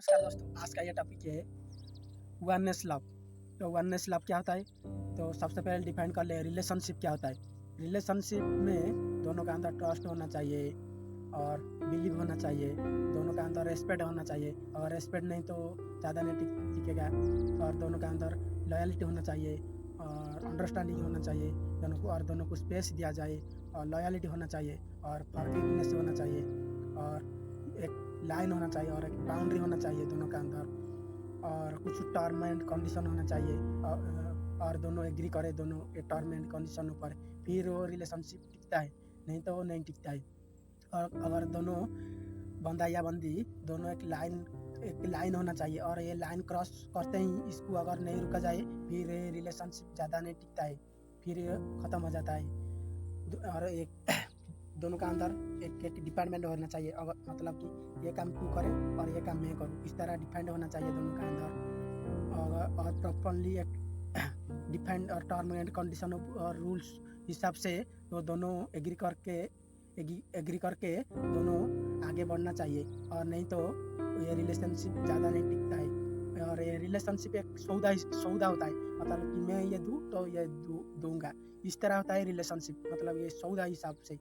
नमस्कार दोस्तों, आज का ये टॉपिक है वननेस लव। तो वननेस लव क्या होता है? तो सबसे पहले डिफाइन कर ले रिलेशनशिप क्या होता है। रिलेशनशिप में दोनों का अंदर ट्रस्ट होना चाहिए और बिलीव होना चाहिए, दोनों का अंदर रेस्पेक्ट होना चाहिए। और रेस्पेक्ट नहीं तो ज़्यादा नहीं टिकेगा। और दोनों का अंदर लॉयल्टी होना चाहिए और अंडरस्टैंडिंग होना चाहिए दोनों को, और दोनों को स्पेस दिया जाए और लॉयल्टी होना चाहिए और फॉरगिवनेस होना चाहिए और एक लाइन होना चाहिए और एक बाउंड्री होना चाहिए दोनों के अंदर, और कुछ टर्म एंड कंडीशन होना चाहिए और दोनों एग्री करे दोनों के टर्म एंड कंडीशनों पर, फिर वो रिलेशनशिप टिकता है, नहीं तो वो नहीं टिकता है। और अगर दोनों बंदा या बंदी दोनों एक लाइन होना चाहिए और ये लाइन क्रॉस करते ही इसको अगर नहीं रुका जाए फिर ये रिलेशनशिप ज़्यादा नहीं टिकता है, फिर ये ख़त्म हो जाता है। और एक दोनों का अंदर एक डिपेंडेंट होना चाहिए, अगर मतलब कि ये काम तू करे और ये काम मैं करूँ, इस तरह डिपेंड होना चाहिए दोनों का अंदर। और प्रॉपरली एक डिफाइंड और टर्म एंड कंडीशन और रूल्स हिसाब से वो दोनों एग्री करके दोनों आगे बढ़ना चाहिए, और नहीं तो ये रिलेशनशिप ज़्यादा नहीं टिकता है। और ये रिलेशनशिप एक सौदा होता है, मतलब कि मैं ये दूँ तो ये दूँगा, इस तरह होता है रिलेशनशिप। मतलब ये सौदा हिसाब से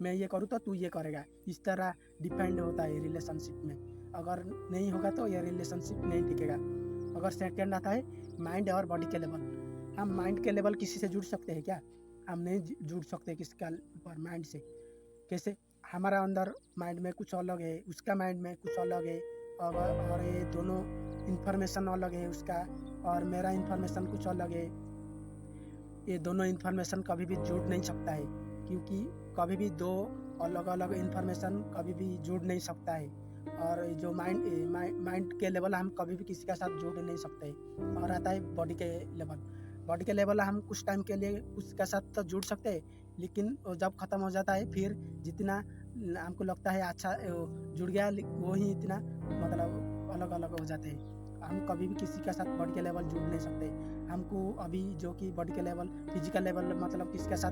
मैं ये करूँ तो तू ये करेगा, इस तरह डिपेंड होता है रिलेशनशिप में। अगर नहीं होगा तो ये रिलेशनशिप नहीं टिकेगा। अगर सेकेंड आता है माइंड और बॉडी के लेवल। हम माइंड के लेवल किसी से जुड़ सकते हैं क्या? हम नहीं जुड़ सकते किसी का ऊपर माइंड से। कैसे? हमारा अंदर माइंड में कुछ अलग है, उसका माइंड में कुछ अलग है, और ये दोनों इन्फॉर्मेशन अलग है उसका और मेरा इन्फॉर्मेशन कुछ अलग है। ये दोनों इन्फॉर्मेशन कभी भी जुड़ नहीं सकता है, क्योंकि कभी भी दो अलग अलग इन्फॉर्मेशन कभी भी जुड़ नहीं सकता है। और जो माइंड के लेवल हम कभी भी किसी के साथ जुड़ नहीं सकते। और आता है बॉडी के लेवल। बॉडी के लेवल हम कुछ टाइम के लिए उसके साथ तो जुड़ सकते हैं, लेकिन वो जब ख़त्म हो जाता है फिर जितना हमको लगता है अच्छा जुड़ गया वो ही इतना मतलब अलग अलग हो जाते हैं। हम कभी भी किसी के साथ बॉडी के लेवल जुड़ नहीं सकते। हमको अभी जो कि बॉडी के लेवल फिजिकल लेवल मतलब किसके साथ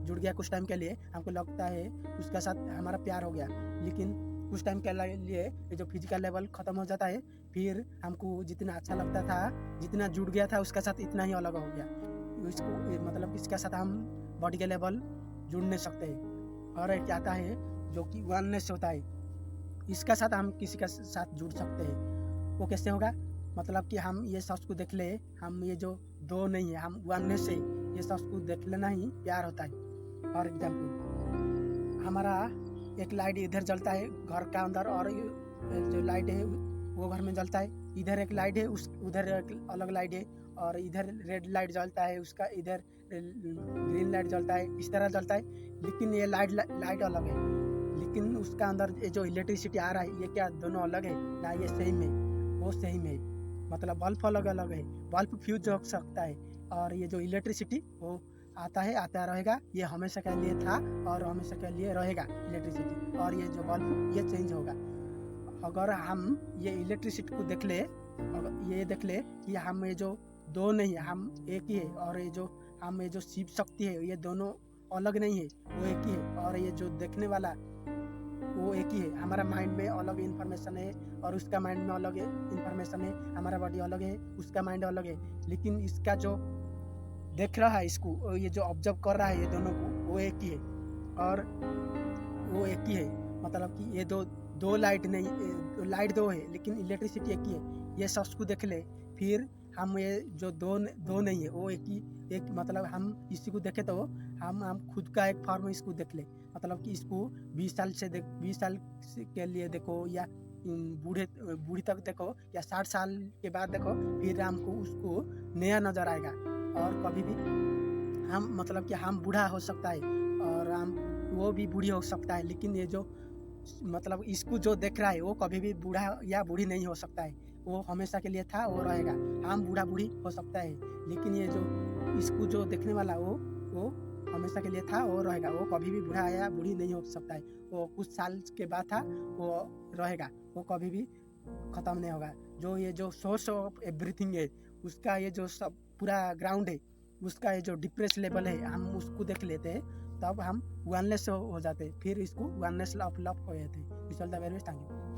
जुड़ गया कुछ टाइम के लिए, हमको लगता है उसके साथ हमारा प्यार हो गया, लेकिन कुछ टाइम के लिए जो फिजिकल लेवल ख़त्म हो जाता है फिर हमको जितना अच्छा लगता था, जितना जुड़ गया था उसके साथ इतना ही अलग हो गया। इसको मतलब इसके साथ हम बॉडी के लेवल जुड़ नहीं सकते। और एक आता है जो कि वननेस होता है, इसका साथ हम किसी के साथ जुड़ सकते हैं। वो कैसे होगा? मतलब कि हम ये शख्स को देख ले, हम ये जो दो नहीं है, हम वननेस से ये शख्स को देख लेना ही प्यार होता है। फॉर एग्जाम्पल हमारा एक लाइट इधर जलता है घर का अंदर, और जो लाइट है वो घर में जलता है, इधर एक लाइट है उधर एक अलग लाइट है, और इधर रेड लाइट जलता है उसका, इधर ग्रीन लाइट जलता है, इस तरह जलता है। लेकिन ये लाइट अलग है, लेकिन उसका अंदर ये जो इलेक्ट्रिसिटी आ रहा है ये क्या दोनों अलग है ना? ये सेम है, वो सेम है। मतलब बल्ब अलग अलग है, बल्ब फ्यूज हो सकता है, और ये जो इलेक्ट्रिसिटी वो आता रहेगा, ये हमेशा के लिए था और हमेशा के लिए रहेगा इलेक्ट्रिसिटी। और ये जो बल्ब ये चेंज होगा। अगर हम ये इलेक्ट्रिसिटी को देख ले, ये देख ले कि हम ये जो दो नहीं है, हम एक ही है, और ये जो हम ये जो शिव शक्ति है ये दोनों अलग नहीं है, वो एक ही है। और ये जो देखने वाला वो एक ही है। हमारा माइंड में अलग इन्फॉर्मेशन है और उसका माइंड में अलग इन्फॉर्मेशन है, हमारा बॉडी अलग है, उसका माइंड अलग है, लेकिन इसका जो देख रहा है इसको, ये जो ऑब्जर्व कर रहा है ये दोनों को, वो एक ही है और वो एक ही है। मतलब कि ये दो लाइट नहीं, लाइट दो है लेकिन इलेक्ट्रिसिटी एक ही है। ये शख्स को देख ले, फिर हम ये जो दो नहीं है वो एक मतलब हम इसी को देखे तो हम खुद का एक फॉर्म इसको देख ले। मतलब कि इसको 20 साल के लिए देखो, या बूढ़ी तक देखो, या 60 साल के बाद देखो, फिर हमको उसको नया नज़र आएगा। और कभी भी हम मतलब कि हम बूढ़ा हो सकता है और वो भी बूढ़ी हो सकता है, लेकिन ये जो मतलब इसको जो देख रहा है वो कभी भी बूढ़ा या बूढ़ी नहीं हो सकता है, वो हमेशा के लिए था, वो रहेगा। हम बूढ़ा बूढ़ी हो सकता है, लेकिन ये जो इसको जो देखने वाला वो हमेशा के लिए था, वो रहेगा। वो कभी भी बूढ़ा या बूढ़ी नहीं हो सकता है, वो कुछ साल के बाद था, वो रहेगा, वो कभी भी ख़त्म नहीं होगा। जो ये जो सोर्स ऑफ एवरीथिंग है उसका ये जो सब पूरा ग्राउंड है, उसका ये जो डिप्रेस लेवल है, हम उसको देख लेते हैं, तब हम वननेस हो जाते हैं, फिर इसको वननेस ऑफ लव कहते हैं। Thank you.